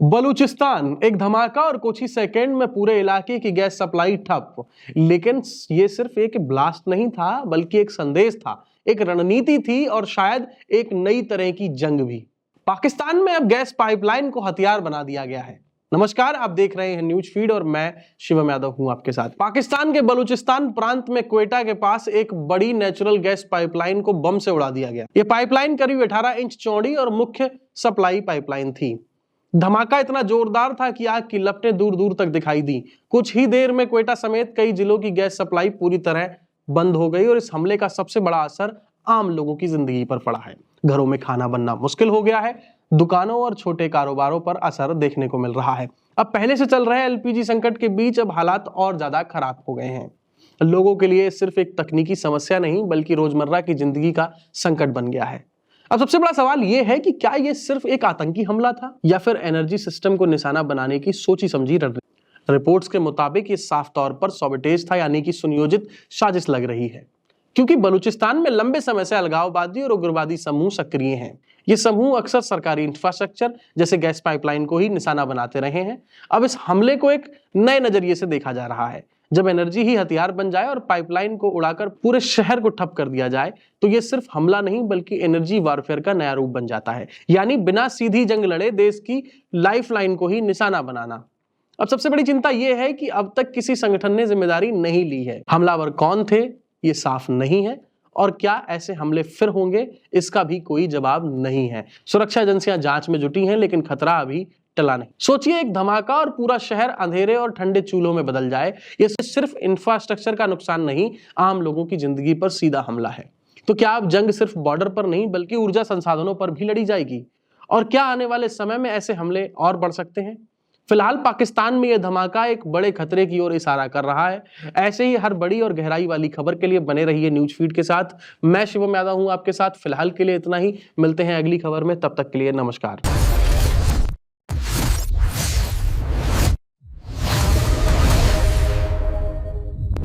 बलूचिस्तान, एक धमाका और कुछ ही सेकेंड में पूरे इलाके की गैस सप्लाई ठप। लेकिन ये सिर्फ एक ब्लास्ट नहीं था, बल्कि एक संदेश था, एक रणनीति थी और शायद एक नई तरह की जंग भी। पाकिस्तान में अब गैस पाइपलाइन को हथियार बना दिया गया है। नमस्कार, आप देख रहे हैं न्यूज फीड और मैं शिवम यादव हूं आपके साथ। पाकिस्तान के बलूचिस्तान प्रांत में क्वेटा के पास एक बड़ी नेचुरल गैस पाइपलाइन को बम से उड़ा दिया गया। यह पाइपलाइन करीब 18 इंच चौड़ी और मुख्य सप्लाई पाइपलाइन थी। धमाका इतना जोरदार था कि आग की लपटें दूर दूर तक दिखाई दी। कुछ ही देर में क्वेटा समेत कई जिलों की गैस सप्लाई पूरी तरह बंद हो गई और इस हमले का सबसे बड़ा असर आम लोगों की जिंदगी पर पड़ा है। घरों में खाना बनना मुश्किल हो गया है, दुकानों और छोटे कारोबारों पर असर देखने को मिल रहा है। अब पहले से चल रहे एलपीजी संकट के बीच अब हालात और ज्यादा खराब हो गए हैं। लोगों के लिए सिर्फ एक तकनीकी समस्या नहीं, बल्कि रोजमर्रा की जिंदगी का संकट बन गया है। अब सबसे बड़ा सवाल यह है कि क्या यह सिर्फ एक आतंकी हमला था या फिर एनर्जी सिस्टम को निशाना बनाने की सोची समझी रिपोर्ट्स के मुताबिक ये साफ तौर पर सॉबटेज था, यानी कि सुनियोजित साजिश लग रही है, क्योंकि बलूचिस्तान में लंबे समय से अलगाववादी और उग्रवादी समूह सक्रिय हैं। ये समूह अक्सर सरकारी इंफ्रास्ट्रक्चर जैसे गैस पाइपलाइन को ही निशाना बनाते रहे हैं। अब इस हमले को एक नए नजरिए से देखा जा रहा है। जब एनर्जी ही हथियार बन जाए और पाइपलाइन को उड़ाकर पूरे शहर को ठप कर दिया जाए, तो ये सिर्फ हमला नहीं बल्कि एनर्जी वॉरफेयर का नया रूप बन जाता है, यानी बिना सीधी जंग लड़े देश की लाइफलाइन को ही निशाना बनाना। अब सबसे बड़ी चिंता यह है कि अब तक किसी संगठन ने जिम्मेदारी नहीं ली है। हमलावर कौन थे ये साफ नहीं है, और क्या ऐसे हमले फिर होंगे इसका भी कोई जवाब नहीं है। सुरक्षा एजेंसियां जांच में जुटी हैं, लेकिन खतरा अभी टला नहीं। सोचिए, एक धमाका और पूरा शहर अंधेरे और ठंडे चूल्हों में बदल जाए। ये सिर्फ इंफ्रास्ट्रक्चर का नुकसान नहीं, आम लोगों की जिंदगी पर सीधा हमला है। तो क्या अब जंग सिर्फ बॉर्डर पर नहीं बल्कि ऊर्जा संसाधनों पर भी लड़ी जाएगी? और क्या आने वाले समय में ऐसे हमले और बढ़ सकते हैं? फिलहाल पाकिस्तान में यह धमाका एक बड़े खतरे की ओर इशारा कर रहा है। ऐसे ही हर बड़ी और गहराई वाली खबर के लिए बने रहिए न्यूज फीड के साथ। मैं शिवम यादव हूं आपके साथ। फिलहाल के लिए इतना ही, मिलते हैं अगली खबर में, तब तक के लिए नमस्कार।